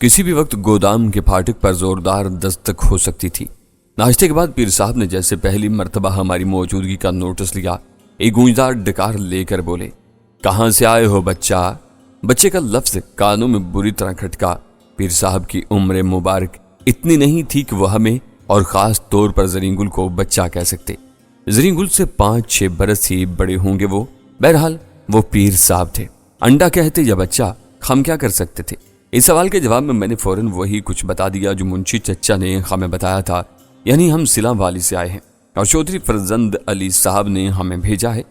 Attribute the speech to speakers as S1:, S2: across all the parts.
S1: کسی بھی وقت گودام کے پھاٹک پر زوردار دستک ہو سکتی تھی۔ ناشتے کے بعد پیر صاحب نے جیسے پہلی مرتبہ ہماری موجودگی کا نوٹس لیا، ایک گونجدار ڈکار لے کر بولے، کہاں سے آئے ہو بچہ؟ بچے کا لفظ کانوں میں بری طرح کھٹکا۔ پیر صاحب کی عمر مبارک اتنی نہیں تھی کہ وہ ہمیں اور خاص طور پر زرین گل کو بچہ کہہ سکتے۔ زرین گل سے 5-6 برس ہی بڑے ہوں گے وہ۔ بہرحال وہ پیر صاحب تھے، انڈا کہتے یا بچہ، ہم کیا کر سکتے تھے؟ اس سوال کے جواب میں نے فوراً وہی کچھ بتا دیا جو منشی چچا نے ہمیں بتایا تھا، یعنی ہم سلا والی سے آئے ہیں اور چودھری فرزند علی صاحب نے ہمیں بھیجا ہے۔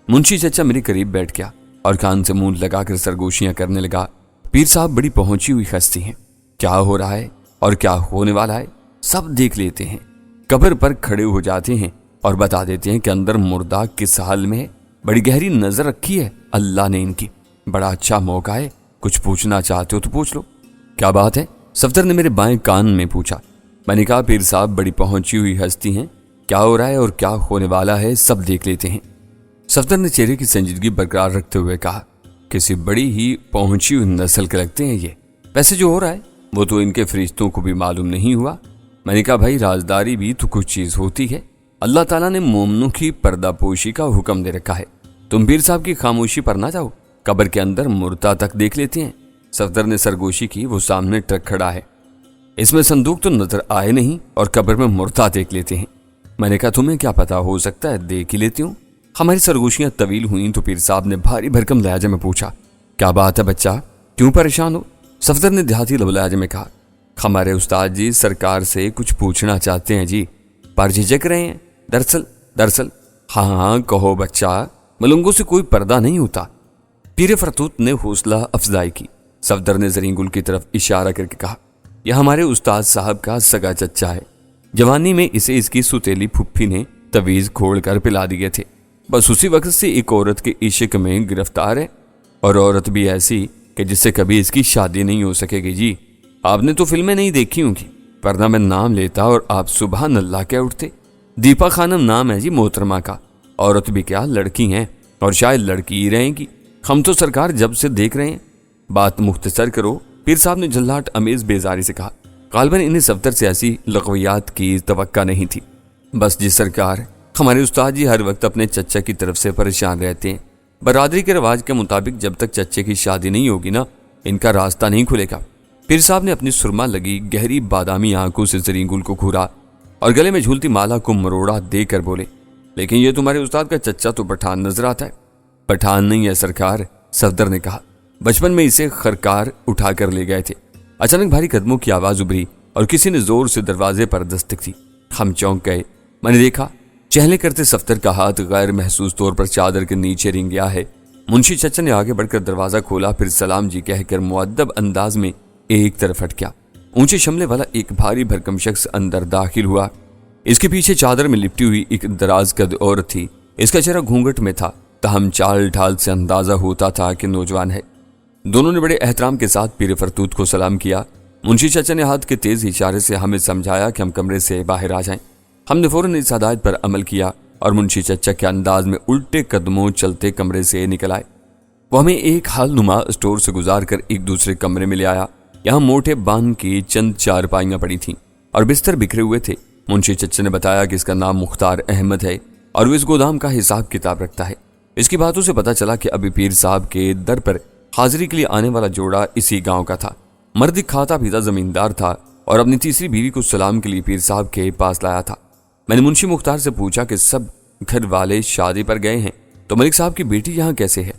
S1: منشی چچا میرے قریب بیٹھ گیا اور کان سے منہ لگا کر سرگوشیاں کرنے لگا۔ پیر صاحب بڑی پہنچی ہوئی ہستی ہیں، کیا ہو رہا ہے اور کیا ہونے والا ہے سب دیکھ لیتے ہیں۔ قبر پر کھڑے ہو جاتے ہیں اور بتا دیتے ہیں کہ اندر مردہ کس حال میں ہے۔ بڑی گہری نظر رکھی ہے اللہ نے ان کی، بڑا اچھا موقع ہے، کچھ پوچھنا چاہتے ہو تو پوچھ لو۔ کیا بات ہے؟ صفدر نے میرے بائیں کان میں پوچھا۔ میں نے کہا پیر صاحب بڑی پہنچی ہوئی ہستی ہیں، کیا ہو رہا ہے اور کیا ہونے والا ہے سب دیکھ لیتے ہیں۔ صفدر نے چہرے کی سنجیدگی برقرار رکھتے ہوئے کہا، کسی بڑی ہی پہنچی ہوئی نسل کے لگتے ہیں یہ، ویسے جو ہو رہا ہے وہ تو ان کے فرشتوں کو بھی معلوم نہیں ہوا۔ میں نے کہا بھائی رازداری بھی تو کچھ چیز ہوتی ہے، اللہ تعالیٰ نے مومنوں کی پردہ پوشی کا حکم دے رکھا ہے، تم پیر صاحب کی خاموشی پر نہ جاؤ، قبر کے اندر مردہ تک دیکھ لیتے ہیں۔ صفدر نے سرگوشی کی، وہ سامنے ٹرک کھڑا ہے، اس میں صندوق تو نظر آئے نہیں اور قبر میں مردہ دیکھ لیتے ہیں۔ میں نے کہا تمہیں کیا پتا، ہو سکتا ہے دیکھ ہی لیتی ہوں۔ ہماری سرگوشیاں طویل ہوئیں تو پیر صاحب نے بھاری بھرکم لہجے میں پوچھا، کیا بات ہے بچہ، کیوں پریشان ہو؟ صفدر نے دیہاتی لہجے میں کہا، ہمارے استاد جی سرکار سے کچھ پوچھنا چاہتے ہیں جی، پر جھجک رہے ہیں۔ دراصل ہاں کہو بچہ، ملنگوں سے کوئی پردہ نہیں ہوتا۔ پیر فرتوت نے حوصلہ افزائی کی۔ صفدر نے زرین گل کی طرف اشارہ کر کے کہا، یہ ہمارے استاد صاحب کا سگا چچا ہے، جوانی میں اسے اس کی ستیلی پھپھی نے تویز کھوڑ کر پلا دیے تھے، بس اسی وقت سے ایک عورت کے عشق میں گرفتار ہے، اور عورت بھی ایسی کہ جس سے کبھی اس کی شادی نہیں ہو سکے گی جی۔ آپ نے تو فلمیں نہیں دیکھی ہوں گی، ورنہ میں نام لیتا اور آپ سبحان اللہ کہہ اٹھتے۔ دیپا خانم نام ہے جی محترمہ کا، عورت بھی کیا لڑکی ہیں اور شاید لڑکی ہی رہیں گی، ہم تو سرکار جب سے دیکھ رہے ہیں۔ بات مختصر کرو، پیر صاحب نے جھلاٹ امیز بیزاری سے کہا، غالباً انہیں صفدر سے ایسی لغویات کی توقع نہیں تھی۔ بس جی سرکار، ہمارے استاد جی ہر وقت اپنے چچا کی طرف سے پریشان رہتے ہیں، برادری کے رواج کے مطابق جب تک چچے کی شادی نہیں ہوگی نا ان کا راستہ نہیں کھلے گا۔ پیر صاحب نے اپنی سرما لگی گہری بادامی آنکھوں سے زرین گل کو گھورا اور گلے میں جھولتی مالا کو مروڑا دے کر بولے، لیکن یہ تمہارے استاد کا چچا تو پٹھان نظر آتا ہے۔ پٹھان نہیں ہے سرکار، صفدر نے کہا، بچپن میں اسے خرکار اٹھا کر لے گئے تھے۔ اچانک بھاری قدموں کی آواز ابھری اور کسی نے زور سے دروازے پر دستک دی۔ ہم چونک گئے۔ میں نے دیکھا چہلے کرتے صفدر کا ہاتھ غیر محسوس طور پر چادر کے نیچے رنگ گیا ہے۔ منشی چچا نے آگے بڑھ کر دروازہ کھولا، پھر سلام جی کہہ کر مؤدب انداز میں ایک طرف ہٹ گیا۔ اونچے شملے والا ایک بھاری بھرکم شخص اندر داخل ہوا۔ اس کے پیچھے چادر میں لپٹی ہوئی ایک دراز قد عورت تھی، اس کا چہرہ گھونگھٹ میں تھا، تاہم چال ڈھال سے اندازہ ہوتا تھا کہ نوجوان ہے۔ دونوں نے بڑے احترام کے ساتھ پیر فرتوت کو سلام کیا۔ منشی چچا نے ہاتھ کے تیز اشارے سے ہمیں سمجھایا کہ ہم کمرے سے باہر آ جائیں۔ ہم نے فوراً اس ہدایت پر عمل کیا اور منشی چچا کے انداز میں الٹے قدموں چلتے کمرے سے نکل آئے۔ وہ ہمیں ایک حال نما اسٹور سے گزار کر ایک دوسرے کمرے میں لے آیا۔ یہاں موٹے بان کی چند چارپائیاں پڑی تھیں اور بستر بکھرے ہوئے تھے۔ منشی چچا نے بتایا کہ اس کا نام مختار احمد ہے اور وہ اس گودام کا حساب کتاب رکھتا ہے۔ اس کی باتوں سے پتہ چلا کہ ابھی پیر صاحب کے در پر حاضری کے لیے آنے والا جوڑا اسی گاؤں کا تھا۔ مرد کھاتا پیتا زمیندار تھا اور اپنی تیسری بیوی کو سلام کے لیے پیر صاحب کے پاس لایا تھا۔ میں نے منشی مختار سے پوچھا کہ سب گھر والے شادی پر گئے ہیں تو ملک صاحب کی بیٹی یہاں کیسے ہے؟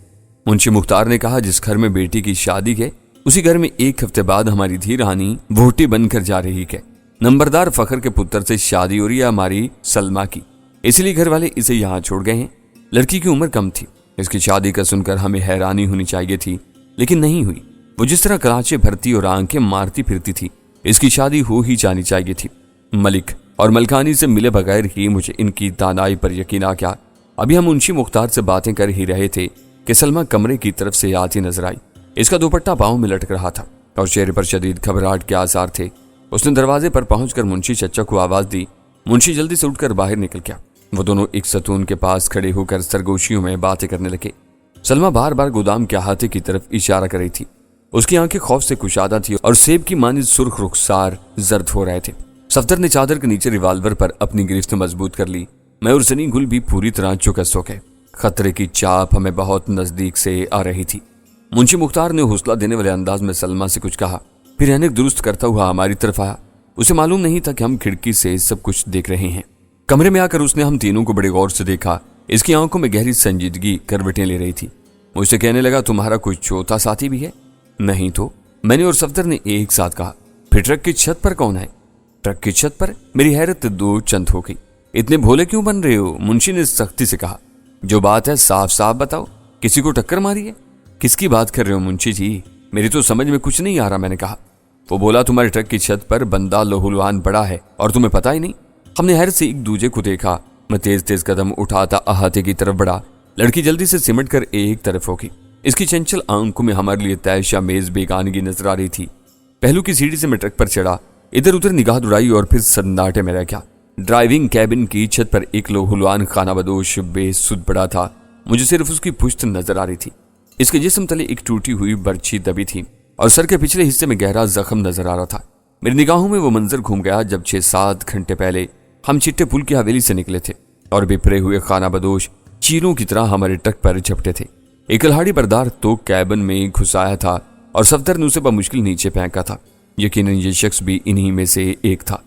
S1: منشی مختار نے کہا جس گھر میں بیٹی کی شادی ہے اسی گھر میں ایک ہفتے بعد ہماری دھی رانی ووٹی بن کر جا رہی ہے۔ نمبردار فخر کے پتر سے شادی ہو رہی ہے ہماری سلما کی، اس لیے گھر والے اسے یہاں چھوڑ گئے ہیں۔ لڑکی کی عمر کم تھی، اس کی شادی کا سن کر ہمیں حیرانی ہونی چاہیے تھی لیکن نہیں ہوئی۔ وہ جس طرح کراچے بھرتی اور آنکھیں مارتی پھرتی تھی اس کی شادی ہو ہی جانی چاہیے تھی۔ ملک اور ملکانی سے ملے بغیر ہی مجھے ان کی دانائی پر یقین آ گیا۔ ابھی ہم منشی مختار سے باتیں کر ہی رہے تھے کہ سلما کمرے کی طرف سے آتی نظر آئی۔ اس کا دوپٹہ پاؤں میں لٹک رہا تھا اور چہرے پر شدید گھبراہٹ کے آثار تھے۔ اس نے دروازے پر پہنچ کر منشی چچا کو آواز دی۔ منشی جلدی سے اٹھ کر باہر نکل گیا۔ وہ دونوں ایک ستون کے پاس کھڑے ہو کر سرگوشیوں میں باتیں کرنے لگے۔ سلما بار بار گودام کے احاطے کی طرف اشارہ کر رہی تھی۔ اس کی آنکھیں خوف سے کشادہ تھی اور سیب کی مانند سرخ رخسار زرد ہو رہے تھے۔ صفدر نے چادر کے نیچے ریوالور پر اپنی گرفت مضبوط کر لی۔ میں اور سنی گل بھی پوری طرح چکس ہو گئے۔ خطرے کی چاپ ہمیں بہت نزدیک سے آ رہی تھی۔ منشی مختار نے حوصلہ دینے والے انداز میں سلمہ سے کچھ کہا، پھر اینک درست کرتا ہوا ہماری طرف آیا۔ اسے معلوم نہیں تھا کہ ہم کھڑکی سے سب کچھ دیکھ رہے ہیں۔ کمرے میں آ کر اس نے ہم تینوں کو بڑے غور سے دیکھا۔ اس کی آنکھوں میں گہری سنجیدگی کروٹیں لے رہی تھی۔ مجھ سے کہنے لگا، تمہارا کوئی چوتھا ساتھی بھی ہے؟ نہیں تو، میں نے اور صفدر نے ایک ساتھ کہا۔ پھر ٹرک کی چھت پر کون ہے؟ ٹرک کی چھت پر؟ میری حیرت دو چند ہو گئی۔ اتنے بھولے کیوں بن رہے ہو؟ منشی نے سختی سے کہا۔ جو بات ہے صاف صاف بتاؤ، کسی کو ٹکر ماری ہے؟ کس کی بات کر رہے ہو منشی جی؟ میری تو سمجھ میں کچھ نہیں آ رہا، میں نے کہا۔ وہ بولا، تمہارے ٹرک کی چھت پر بندہ لہولوان پڑا ہے اور تمہیں پتا ہی نہیں؟ ہم نے حیرت سے ایک دوسرے کو دیکھا۔ میں تیز تیز قدم اٹھاتا احاطے کی طرف بڑھا۔ لڑکی جلدی سے سمٹ کر ایک طرف ہوگی۔ اس کی چنچل آنکھوں میں ہمارے لیے طے میز بیگانگی نظر آ رہی تھی۔ پہلو کی سیڑھی سے میں ٹرک پر چڑھا، ادھر ادھر نگاہ دوڑائی اور پھر سناٹے میں رہ گیا۔ ڈرائیونگ کیبن کی چھت پر ایک لوہولوان خانہ بدوش بے سود پڑا تھا۔ مجھے صرف اس کی پشت نظر آ رہی تھی۔ اس کے جسم تلے ایک ٹوٹی ہوئی برچھی دبی تھی اور سر کے پچھلے حصے میں گہرا زخم نظر آ رہا تھا۔ میری نگاہوں میں وہ منظر گھوم گیا جب 6-7 گھنٹے پہلے ہم چٹے پل کی حویلی سے نکلے تھے اور بپھرے ہوئے خانہ بدوش چیلوں کی طرح ہمارے ٹرک پر جھپٹے تھے۔ ایک کلہاڑی بردار تو کیبن میں گھسایا تھا اور صفدر نے اسے بمشکل نیچے پھینکا تھا۔ یقیناً یہ شخص بھی انہی میں سے ایک تھا۔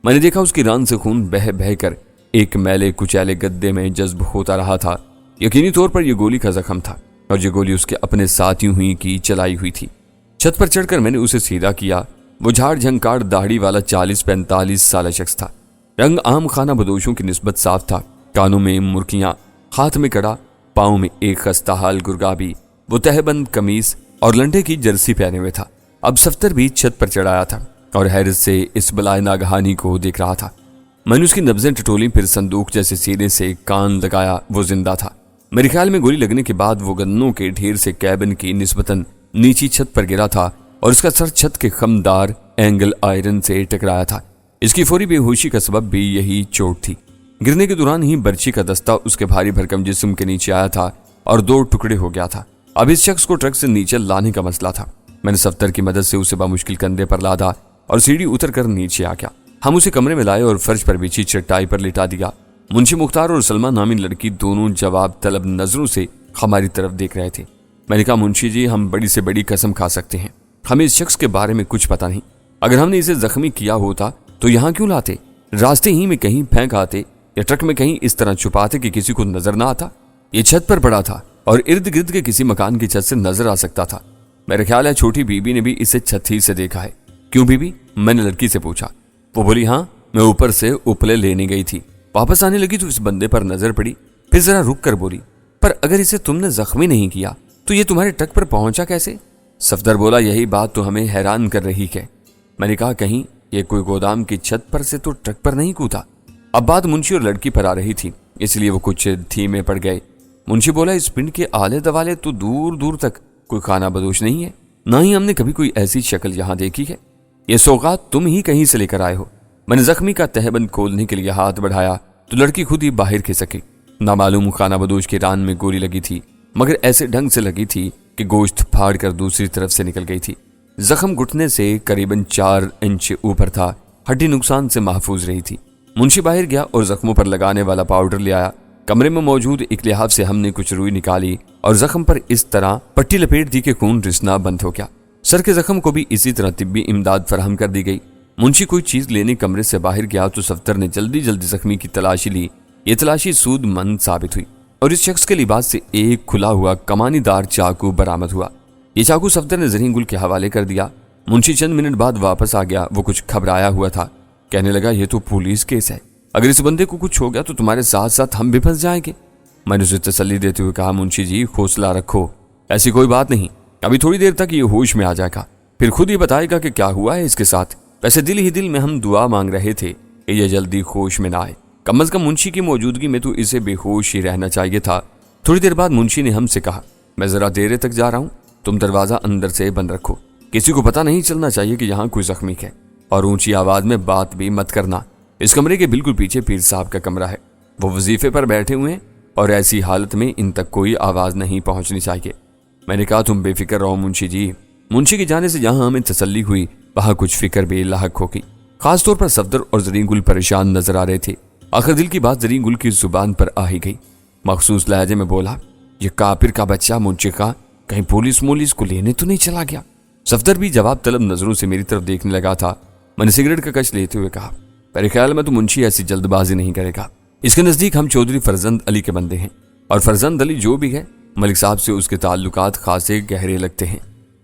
S1: میں نے دیکھا اس کی ران سے خون بہہ بہہ کر ایک میلے کچیلے گدے میں جذب ہوتا رہا تھا۔ یقینی طور پر یہ گولی کا زخم تھا اور یہ گولی اس کے اپنے ساتھیوں ہی کی چلائی ہوئی تھی۔ چھت پر چڑھ کر میں نے اسے سیدھا کیا۔ وہ جھاڑ جھنکاڑ داڑھی والا 40-45 سالہ شخص تھا۔ رنگ عام خانہ بدوشوں کی نسبت صاف تھا۔ کانوں میں مرکیاں، ہاتھ میں کڑا، پاؤں میں ایک خستہ حال گرگابی۔ وہ تہہ بند قمیص اور لنڈے کی جرسی پہنے ہوئے تھا۔ اب صفدر بھی چھت پر چڑھایا تھا اور حیرت سے اس بلائے ناگہانی کو دیکھ رہا تھا۔ میں نے اس کی نبضیں ٹٹولی، پھر صندوق جیسے سینے سے کان لگایا۔ وہ زندہ تھا۔ میرے خیال میں گولی لگنے کے بعد وہ گنوں کے ڈھیر سے کیبن کی نسبتاً نیچی چھت پر گرا تھا اور اس کا سر چھت کے خمدار اینگل آئرن سے ٹکرایا تھا۔ اس کی فوری بے ہوشی کا سبب بھی یہی چوٹ تھی۔ گرنے کے دوران ہی برچی کا دستہ اس کے بھاری بھرکم جسم کے نیچے آیا تھا اور 2 ٹکڑے ہو گیا تھا۔ اب اس شخص کو ٹرک سے نیچے لانے کا مسئلہ تھا۔ میں نے صفدر کی مدد سے اسے بمشکل کندھے پر لادا اور سیڑھی اتر کر نیچے آ گیا۔ ہم اسے کمرے میں لائے اور فرش پر بچھی چٹائی پر لٹا دیا۔ منشی مختار اور سلمہ نامی لڑکی دونوں جواب طلب نظروں سے ہماری طرف دیکھ رہے تھے۔ میں نے کہا، منشی جی، ہم بڑی سے بڑی قسم کھا سکتے ہیں، ہمیں اس شخص کے بارے میں کچھ پتا نہیں۔ اگر ہم نے اسے زخمی کیا ہوتا تو یہاں کیوں لاتے؟ راستے ہی میں کہیں پھینک آتے یا ٹرک میں کہیں اس طرح چھپاتے کہ کسی کو نظر نہ آتا۔ یہ چھت پر پڑا تھا اور ارد گرد کے کسی مکان کی چھت سے نظر آ سکتا تھا۔ میرا خیال ہے چھوٹی بی بی نے بھی اسے چھت ہی سے دیکھا ہے۔ کیوں بی بی؟ میں نے لڑکی سے پوچھا۔ وہ بولی، ہاں، میں اوپر سے اپلے لینے گئی تھی، واپس آنے لگی تو اس بندے پر نظر پڑی، پھر ذرا رک کر بولی، پر اگر اسے تم نے زخمی نہیں کیا تو یہ تمہارے ٹرک پر پہنچا کیسے؟ صفدر بولا، یہی بات تو ہمیں حیران کر رہی ہے۔ میں نے کہا، کہیں یہ کوئی گودام کی چھت پر سے تو ٹرک پر نہیں کودتا؟ اب بات منشی اور لڑکی پر آ رہی تھی، اس لیے وہ کچھ دھیمے پڑ گئے۔ منشی بولا، اس پنڈ کے آلے دوالے تو دور دور تک کوئی خانہ بدوش نہیں ہے، نہ ہی ہم نے کبھی کوئی ایسی شکل یہاں دیکھی ہے۔ یہ سوغات تم ہی کہیں سے لے کر آئے ہو؟ میں نے زخمی کا تہبند کھولنے کے لیے ہاتھ بڑھایا تو لڑکی خود ہی باہر کھسکی۔ نامعلوم خانہ بدوش کے ران میں گولی لگی تھی، مگر ایسے ڈھنگ سے لگی تھی کہ گوشت پھاڑ کر دوسری طرف سے نکل گئی تھی۔ زخم گھٹنے سے قریباً 4 انچ اوپر تھا، ہڈی نقصان سے محفوظ رہی تھی۔ منشی باہر گیا اور زخموں پر لگانے والا پاؤڈر لے آیا۔ کمرے میں موجود ایک لحاف سے ہم نے کچھ روئی نکالی اور زخم پر اس طرح پٹی لپیٹ دی کہ خون رسنا بند ہو گیا۔ سر کے زخم کو بھی اسی طرح طبی امداد فراہم کر دی گئی۔ منشی کوئی چیز لینے کمرے سے باہر گیا تو صفدر نے جلدی جلدی زخمی کی تلاشی لی۔ یہ تلاشی سود مند ثابت ہوئی اور اس شخص کے لباس سے ایک کھلا ہوا کمانی دار چاقو برآمد ہوا۔ یہ چاقو صفدر نے زرین گل کے حوالے کر دیا۔ منشی چند منٹ بعد واپس آ گیا۔ وہ کچھ گھبرایا ہوا تھا، کہنے لگا، یہ تو پولیس کیس ہے، اگر اس بندے کو کچھ ہو گیا تو تمہارے ساتھ ساتھ ہم بھی پھنس جائیں گے۔ میں نے اسے تسلی دیتے ہوئے کہا، منشی جی، حوصلہ رکھو، ایسی کوئی بات نہیں، ابھی تھوڑی دیر تک یہ ہوش میں آ جائے گا، پھر خود ہی بتائے گا کہ کیا ہوا ہے اس کے ساتھ۔ ویسے دل ہی دل میں ہم دعا مانگ رہے تھے کہ یہ جلدی ہوش میں نہ آئے، کم از کم منشی کی موجودگی میں تو اسے بے ہوش ہی رہنا چاہیے تھا۔ تھوڑی دیر بعد منشی نے ہم سے کہا، میں ذرا دیر تک جا رہا ہوں، تم دروازہ اندر سے بند رکھو، کسی کو پتہ نہیں چلنا چاہیے کہ یہاں کوئی زخمی ہے، اور اونچی آواز میں بات بھی مت کرنا۔ اس کمرے کے بالکل پیچھے پیر صاحب کا کمرہ ہے، وہ وظیفے پر بیٹھے ہوئے ہیں اور ایسی حالت میں ان تک کوئی آواز نہیں پہنچنی چاہیے۔ میں نے کہا، تم بے فکر رہو منشی جی، منشی کے جانے سے جہاں ہمیں تسلی ہوئی وہاں کچھ فکر بے لاحق ہو گئی۔ خاص طور پر صفدر اور زرین گل پریشان نظر آ رہے تھے۔ آخر دل کی بات زرین گل کی زبان پر آ ہی گئی۔ مخصوص لہجے میں بولا، یہ کافر کا بچہ منشی کا کہیں پولیس کو لینے تو نہیں چلا گیا؟ صفدر بھی جواب طلب نظروں سے میری طرف دیکھنے لگا تھا۔ میں نے سگریٹ کا کش لیتے ہوئے کہا، میرے خیال میں تو منشی ایسی جلد بازی نہیں کرے گا۔ اس کے نزدیک ہم چودھری فرزند علی کے بندے ہیں، اور فرزند علی جو بھی ہے ملک صاحب سے اس کے تعلقات خاصے گہرے لگتے ہیں۔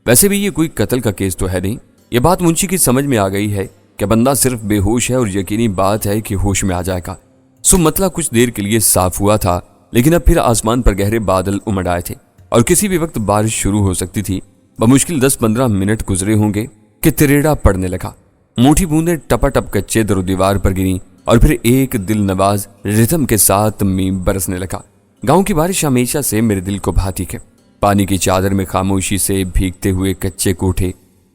S1: ویسے بھی یہ کوئی قتل کا کیس تو ہے نہیں۔ یہ بات منشی کی سمجھ میں آ گئی ہے کہ بندہ صرف بے ہوش ہے، اور یقینی بات ہے کہ ہوش میں آ جائے گا۔ سو مطلب کچھ دیر کے لیے صاف ہوا تھا، لیکن اب پھر آسمان پر گہرے بادل امڑ آئے تھے اور کسی بھی وقت بارش شروع ہو سکتی تھی۔ بمشکل 10-15 منٹ گزرے ہوں گے کہ تریڑا پڑنے لگا۔ موٹی بوندیں ٹپا ٹپ کچے در و دیوار پر گریں اور پھر ایک دل نواز ردھم کے ساتھ میم برسنے لگا۔ گاؤں کی بارش ہمیشہ سے میرے دل کو بھاتی ہے۔ پانی کی چادر میں خاموشی سے بھیگتے ہوئے کچے کوٹھے،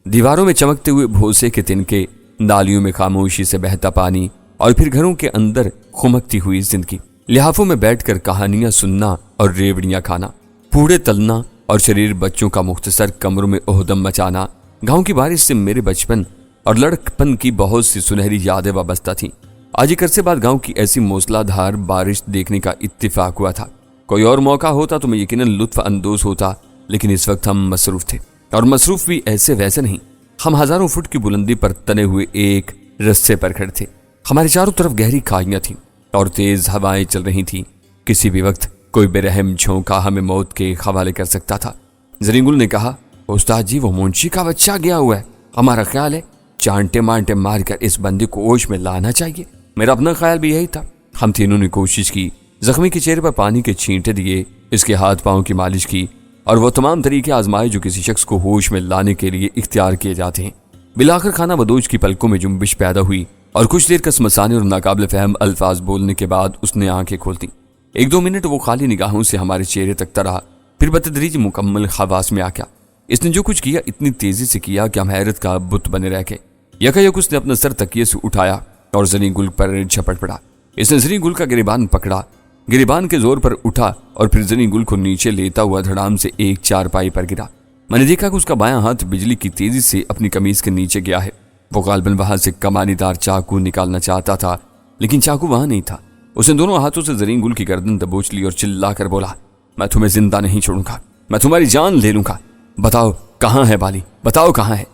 S1: دیواروں میں چمکتے ہوئے بھوسے کے تنکے، نالیوں میں خاموشی سے بہتا پانی، اور پھر گھروں کے اندر خمکتی ہوئی زندگی۔ لحافوں میں بیٹھ کر کہانیاں سننا اور ریوڑیاں کھانا، پوڑے تلنا اور شریر بچوں کا مختصر کمروں میں اہدم مچانا۔ گاؤں کی بارش سے میرے بچپن اور لڑکپن کی بہت سی سنہری یادیں وابستہ تھیں۔ آج ایک عرصے بعد گاؤں کی ایسی موسلا دھار بارش دیکھنے کا اتفاق ہوا تھا۔ کوئی اور موقع ہوتا تو میں یقیناً لطف اندوز ہوتا، لیکن اس وقت ہم مصروف تھے، اور مصروف بھی ایسے ویسے نہیں۔ ہم ہزاروں فٹ کی بلندی پر تنے ہوئے ایک رستے پر کھڑے تھے۔ ہمارے چاروں طرف گہری کھائیاں تھیں اور تیز ہوائیں چل رہی تھیں۔ کسی بھی وقت کوئی بے رحم جھونکا ہمیں موت کے حوالے کر سکتا تھا۔ زرین گل نے کہا، استاد جی وہ منشی کا بچہ گیا ہوا ہے، ہمارا خیال ہے چانٹے مانٹے مار کر اس بندے کو ہوش میں لانا چاہیے۔ میرا اپنا خیال بھی یہی تھا۔ ہم تینوں نے کوشش کی، زخمی کے چہرے پر پانی کے چھینٹے دیے، اس کے ہاتھ پاؤں کی مالش کی، اور وہ تمام طریقے آزمائے جو کسی شخص کو ہوش میں لانے کے لیے اختیار کیے جاتے ہیں۔ بالآخر خانہ بدوش کی پلکوں میں جنبش پیدا ہوئی، اور کچھ دیر کسمسانے اور ناقابل فہم الفاظ بولنے کے بعد اس نے آنکھیں کھولتی۔ 1-2 منٹ وہ خالی نگاہوں سے ہمارے چہرے تک رہا، پھر بتدریج مکمل حواس میں آ گیا۔ اس نے جو کچھ کیا اتنی تیزی سے کیا کہ ہم حیرت کا بت بنے رہ گئے۔ یکایک اس نے اپنا سر تکیے سے اٹھایا اور زرین گل پر جھپٹ پڑا۔ اس نے زرین گل کا گریبان پکڑا، گریبان کے زور پر اٹھا اور پھر زرین گل کو نیچے لیتا ہوا دھڑام سے ایک چارپائی پر گرا۔ میں نے دیکھا کہ اس کا بایاں ہاتھ بجلی کی تیزی سے اپنی قمیض کے نیچے گیا ہے۔ وہ غالباً وہاں سے کمانی دار چاقو نکالنا چاہتا تھا، لیکن چاقو وہاں نہیں تھا۔ اس نے دونوں ہاتھوں سے زرین گل کی گردن دبوچ لی اور چلا کر بولا، میں تمہیں زندہ نہیں چھوڑوں گا، میں تمہاری جان لے لوں گا۔ بتاؤ کہاں ہے بالی، بتاؤ کہاں ہے۔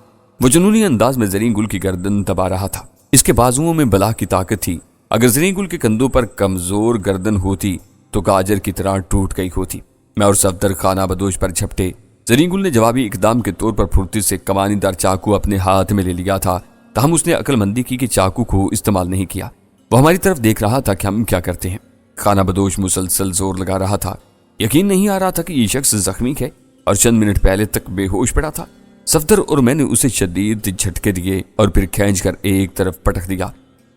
S1: وہ جنونی انداز میں زرین گل کی گردن دبا رہا تھا۔ اس کے بازوؤں میں بلا کی طاقت تھی۔ اگر زرین گل کے کندھوں پر کمزور گردن ہوتی تو گاجر کی طرح ٹوٹ گئی ہوتی۔ میں اور صفدر خانہ بدوش پر جھپٹے۔ زرین گل نے جوابی اقدام کے طور پر پھرتی سے کمانی دار چاقو اپنے ہاتھ میں لے لیا تھا، تاہم اس نے عقل مندی کی کہ چاقو کو استعمال نہیں کیا۔ وہ ہماری طرف دیکھ رہا تھا کہ ہم کیا کرتے ہیں۔ خانہ بدوش مسلسل زور لگا رہا تھا۔ یقین نہیں آ رہا تھا کہ یہ شخص زخمی ہے اور چند منٹ پہلے تک بے ہوش پڑا تھا۔ صفدر اور میں نے اسے شدید جھٹکے دیے اور پھر کھینچ کر ایک طرف پٹک دیا۔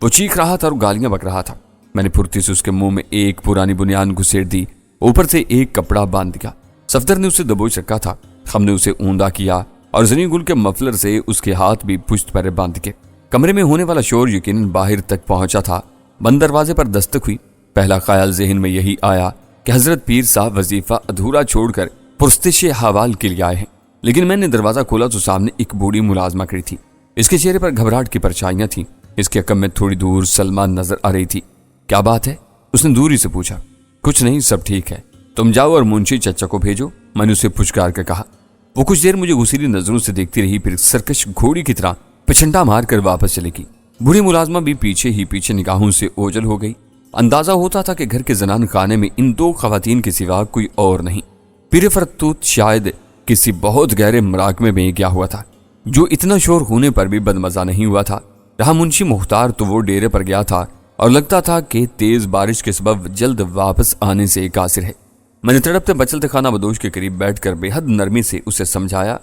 S1: وہ چیخ رہا تھا اور گالیاں بک رہا تھا۔ میں نے پھرتی سے اس کے منہ میں ایک پرانی بنیان گھسیٹ دی، اوپر سے ایک کپڑا باندھ دیا۔ صفدر نے اسے دبوچ رکھا تھا۔ ہم نے اسے اوندا کیا اور زرین گل کے مفلر سے اس کے ہاتھ بھی پشت پر باندھ کے۔ کمرے میں ہونے والا شور یقیناً باہر تک پہنچا تھا۔ بند دروازے پر دستک ہوئی۔ پہلا خیال ذہن میں یہی آیا کہ حضرت پیر صاحب وظیفہ ادھورا چھوڑ کر پرستش حوال کے لیے آئے ہیں، لیکن میں نے دروازہ کھولا تو سامنے ایک بوڑھی ملازمہ کھڑی تھی۔ اس کے چہرے پر گھبراہٹ کی پرچھائیاں تھیں۔ اس کے عقب میں تھوڑی دور سلمہ نظر آ رہی تھی۔ کیا بات ہے؟ اس نے دوری سے پوچھا۔ کچھ نہیں، سب ٹھیک ہے، تم جاؤ اور منشی چچا کو بھیجو، میں نے اسے پھچکار کر کہا۔ وہ کچھ دیر مجھے غصیلی نظروں سے دیکھتی رہی، پھر سرکش گھوڑی کی طرح پچھنڈا مار کر واپس چلے گی۔ بوڑھی ملازمہ بھی پیچھے ہی پیچھے نگاہوں سے اوجھل ہو گئی۔ اندازہ ہوتا تھا کہ گھر کے زنان خانے میں ان دو خواتین کے سوا کوئی اور نہیں۔ پیر فرتوت شاید کسی بہت گہرے مراقبے میں گیا ہوا تھا، جو اتنا شور ہونے پر بھی بدمزہ نہیں ہوا تھا۔ رہا منشی مختار تو وہ ڈیرے پر گیا تھا اور لگتا تھا کہ تیز بارش کے سبب جلد واپس آنے سے قاصر ہے۔ میں نے تڑپتے بچلتے خانہ بدوش کے قریب بیٹھ کر بے حد نرمی سے اسے سمجھایا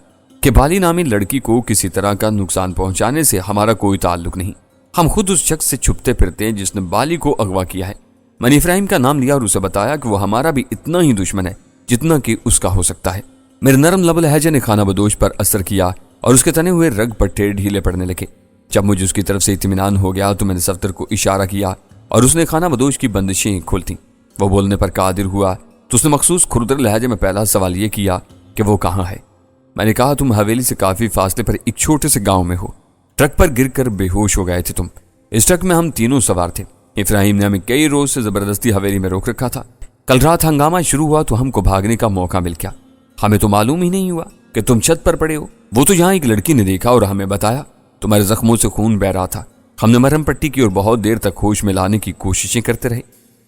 S1: کہ بالی نامی لڑکی کو کسی طرح کا نقصان پہنچانے سے ہمارا کوئی تعلق نہیں۔ ہم خود اس شخص سے چھپتے پھرتے ہیں جس نے بالی کو اغوا کیا ہے۔ میں نے افراہیم کا نام لیا اور اسے بتایا کہ وہ ہمارا بھی اتنا ہی دشمن ہے جتنا کہ اس کا ہو سکتا ہے۔ میرے نرم لب لہجے نے خانہ بدوش پر اثر کیا اور اس کے تنے ہوئے رگ پٹھے ڈھیلے پڑنے لگے۔ جب مجھے اس کی طرف سے اطمینان ہو گیا تو میں نے صفدر کو اشارہ کیا اور اس نے خانہ بدوش کی بندشیں کھولتیں۔ وہ بولنے پر قادر ہوا تو اس نے مخصوص کھردر لہجے میں پہلا سوال یہ کیا کہ وہ کہاں ہے۔ میں نے کہا تم حویلی سے کافی فاصلے پر ایک چھوٹے سے گاؤں میں ہو، ٹرک پر گر کر بے ہوش ہو گئے تھے تم۔ اس ٹرک میں ہم تینوں سوار تھے۔ ابراہیم نے ہمیں کئی روز سے زبردستی حویلی میں روک رکھا تھا۔ کل رات ہنگامہ شروع ہوا تو ہم کو بھاگنے کا موقع مل گیا۔ ہمیں تو معلوم ہی نہیں ہوا کہ تم چھت پر پڑے ہو۔ وہ تو یہاں ایک لڑکی نے دیکھا اور ہمیں بتایا تمہارے زخموں سے خون بہ رہا تھا۔ ہم نے مرہم پٹی کی اور بہت دیر تک ہوش میں لانے کی کوششیں کرتے رہے۔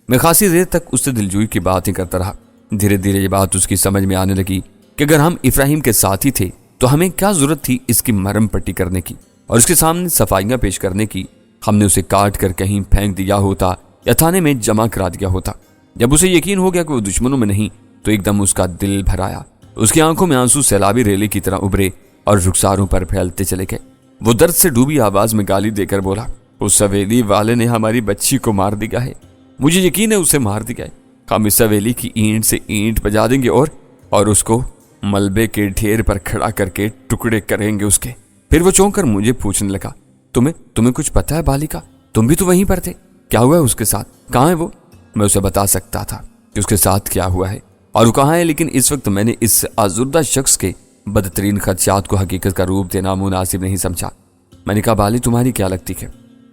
S1: میں خاصی دیر تک اس سے دلجوئی کی باتیں کرتا رہا۔ دھیرے دھیرے یہ بات اس کی سمجھ میں آنے لگی کہ اگر ہم ابراہیم کے ساتھی تھے تو ہمیں کیا ضرورت تھی اس کی مرہم پٹی کرنے کی اور اس کے سامنے صفائیاں پیش کرنے کی۔ ہم نے اسے کاٹ کر کہیں پھینک دیا ہوتا یا تھانے میں جمع کرا دیا ہوتا۔ جب اسے یقین ہو گیا کہ وہ دشمنوں میں نہیں تو ایک دم اس کا دل بھر آیا۔ اس کی آنکھوں میں آنسو سیلابی ریلے کی طرح ابھرے اور رخساروں پر پھیلتے چلے گئے۔ وہ درد سے ڈوبی آواز میں گالی دے کر بولا، اس حویلی والے نے ہماری بچی کو مار دیا ہے، مجھے یقین ہے اسے مار دیا ہے۔ ہم اس حویلی کی اینٹ سے اینٹ بجا دیں گے اور اس کو ملبے کے ڈھیر پر کھڑا کر کے ٹکڑے کریں گے اس کے۔ پھر وہ چونک کر مجھے پوچھنے لگا، تمہیں کچھ پتا ہے بالی کا؟ تم بھی تو وہیں پر تھے، کیا ہوا ہے اس کے ساتھ؟ کہاں ہے وہ؟ میں اسے بتا سکتا تھا کہ اس کے ساتھ کیا ہوا ہے اور وہ کہاں ہے، لیکن اس وقت میں نے اس آزردہ شخص کے بدترین خدشات کو حقیقت کا روپ دینا مناسب نہیں سمجھا۔ میں نے کہا، بالی تمہاری کیا لگتی ہے؟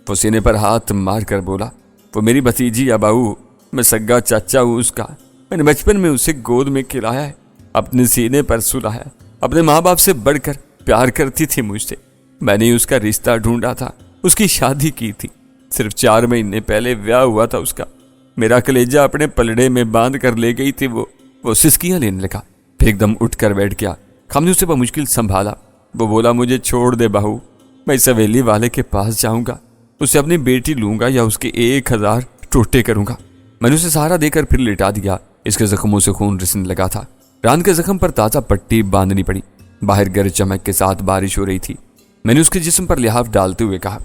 S1: وہ سینے پر ہاتھ مار کر بولا، وہ میری بھتیجی یا بہو، میں سگا چاچا ہوں اس کا۔ میں نے بچپن میں اسے گود میں کھلایا ہے، اپنے سینے پر سلایا، اپنے ماں باپ سے بڑھ کر پیار کرتی تھی مجھ سے۔ میں نے اس کا رشتہ ڈھونڈا تھا، اس کی شادی کی تھی، صرف 4 مہینے پہلے بیاہ ہوا تھا اس کا۔ میرا کلیجہ اپنے پلڑے میں باندھ کر لے گئی تھی وہ سسکیاں لینے لگا، پھر ایک دم اٹھ کر بیٹھ گیا۔ ہم نے اسے بمشکل سنبھالا۔ وہ بولا، مجھے چھوڑ دے بہو، میں اس حویلی والے کے پاس جاؤں گا، اسے اپنی بیٹی لوں گا یا اس کے 1000 ٹوٹے کروں گا۔ میں نے اسے سہارا دے کر پھر لٹا دیا۔ اس کے زخموں سے خون رسنے لگا تھا۔ ران کے زخم پر تازہ پٹی باندھنی پڑی۔ باہر گرج چمک کے ساتھ بارش ہو رہی تھی۔ میں نے اس کے جسم پر لحاف ڈالتے ہوئے کہا،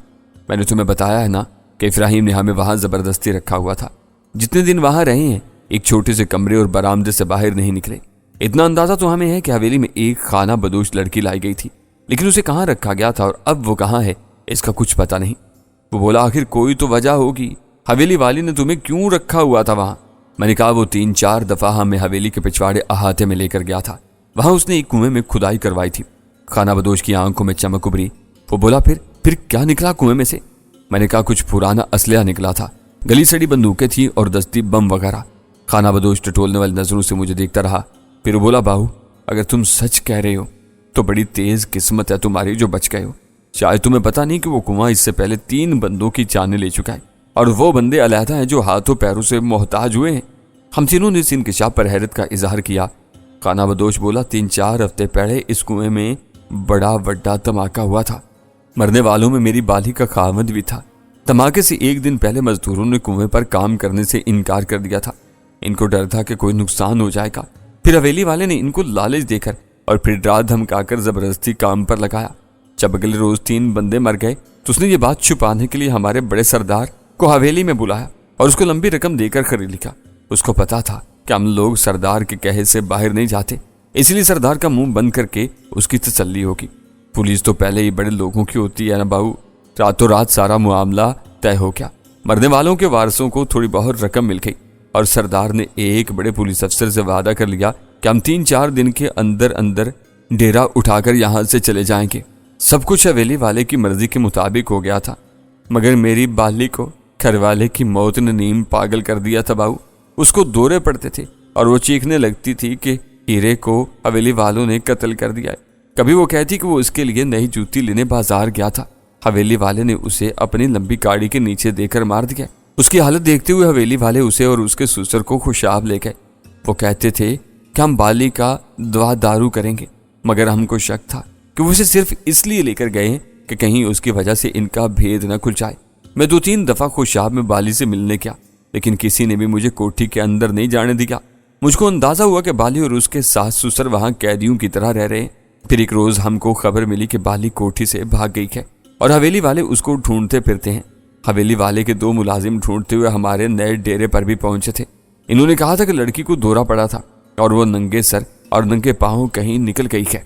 S1: میں نے تمہیں بتایا ہے نا کہ ابراہیم نے ہمیں وہاں زبردستی رکھا ہوا تھا۔ جتنے دن وہاں رہے ہیں ایک چھوٹے سے کمرے اور برآمدے سے باہر نہیں نکلے۔ اتنا اندازہ تو ہمیں ہے کہ حویلی میں ایک خانہ بدوش لڑکی لائی گئی تھی، لیکن اسے کہاں رکھا گیا تھا اور اب وہ کہاں ہے اس کا کچھ پتہ نہیں۔ وہ بولا، آخر کوئی تو وجہ ہوگی، حویلی والی نے تمہیں کیوں رکھا ہوا تھا وہاں؟ میں نے کہا، وہ 3-4 دفعہ ہمیں حویلی کے پچھواڑے احاطے میں لے کر گیا تھا، وہاں اس نے ایک کنویں میں کھدائی کروائی تھی۔ خانہ بدوش کی آنکھوں میں چمک ابھری۔ وہ بولا، پھر کیا نکلا کنویں میں سے؟ میں نے کہا، کچھ پرانا اسلحہ نکلا تھا، گلی سڑی بندوقیں تھیں اور دستی بم وغیرہ۔ خانہ بدوش ٹٹولنے والی نظروں سے مجھے دیکھتا رہا، پھر وہ بولا، باہو اگر تم سچ کہہ رہے ہو تو بڑی تیز قسمت ہے تمہاری جو بچ گئے ہو۔ شاید تمہیں پتہ نہیں کہ وہ کنواں اس سے پہلے 3 بندوں کی جانیں لے چکا ہے اور وہ بندے علیحدہ ہیں جو ہاتھوں پیروں سے محتاج ہوئے ہیں۔ ہم تینوں نے اس انکشاف پر حیرت کا اظہار کیا۔ خانہ بدوش بولا، 3-4 ہفتے پہلے اس کنویں میں بڑا وڈا دھماکہ ہوا تھا، مرنے والوں میں میری بالی کا خاوند بھی تھا۔ دھماکے سے 1 دن پہلے مزدوروں نے کنویں پر کام کرنے سے انکار کر دیا تھا، ان کو ڈر تھا کہ کوئی نقصان ہو جائے گا۔ پھر حویلی والے نے ان کو لالچ دے کر اور پھر ڈرا دھمکا کر زبردستی کام پر لگایا۔ جب اگلے روز 3 بندے مر گئے تو اس نے یہ بات چھپانے کے لیے ہمارے بڑے سردار کو حویلی میں بلایا اور اس کو لمبی رقم دے کر خرید لیا۔ اس کو پتا تھا کہ ہم لوگ سردار کے کہے سے باہر نہیں جاتے، اس لیے سردار کا منہ بند کر کے اس کی تسلی ہوگی۔ پولیس تو پہلے ہی بڑے لوگوں کی ہوتی ہے نا باؤ۔ راتوں رات سارا معاملہ طے ہو گیا۔ مرنے والوں کے وارثوں کو تھوڑی بہت رقم مل گئی اور سردار نے ایک بڑے پولیس افسر سے وعدہ کر لیا کہ ہم 3-4 دن کے اندر ڈیرا اٹھا کر یہاں سے چلے جائیں گے۔ سب کچھ حویلی والے کی مرضی کے مطابق ہو گیا تھا، مگر میری بالی کو گھر والے کی موت نے نیم پاگل کر دیا تھا باؤ۔ اس کو دورے پڑتے تھے اور وہ چیخنے لگتی تھی کہ ہیرے کو حویلی والوں نے قتل کر دیا ہے۔ کبھی وہ کہتی کہ وہ اس کے لیے نئی جوتی لینے بازار گیا تھا، حویلی والے نے اسے اپنی لمبی گاڑی کے نیچے دے کر مار دیا۔ اس کی حالت دیکھتے ہوئے حویلی والے اسے اور اس کے سسر کو خوشاب لے گئے۔ وہ کہتے تھے کہ ہم بالی کا دوا دارو کریں گے، مگر ہم کو شک تھا کہ وہ اسے صرف اس لیے لے کر گئے ہیں کہ کہیں اس کی وجہ سے ان کا بھید نہ کھل جائے۔ میں 2-3 دفعہ خوشاب میں بالی سے ملنے گیا، لیکن کسی نے بھی مجھے کوٹھی کے اندر نہیں جانے دیا۔ مجھ کو اندازہ ہوا کہ بالی اور اس کے ساس سسر وہاں قیدیوں کی طرح رہ رہے ہیں۔ پھر ایک روز ہم کو خبر ملی کہ بالی کوٹھی سے بھاگ گئی ہے اور حویلی والے اس کو ڈھونڈتے پھرتے ہیں۔ حویلی والے کے 2 ملازم ڈھونڈتے ہوئے ہمارے نئے ڈیرے پر بھی پہنچے تھے۔ انہوں نے کہا تھا کہ لڑکی کو دورہ پڑا تھا اور وہ ننگے سر اور ننگے پاؤں کہیں نکل گئی ہے۔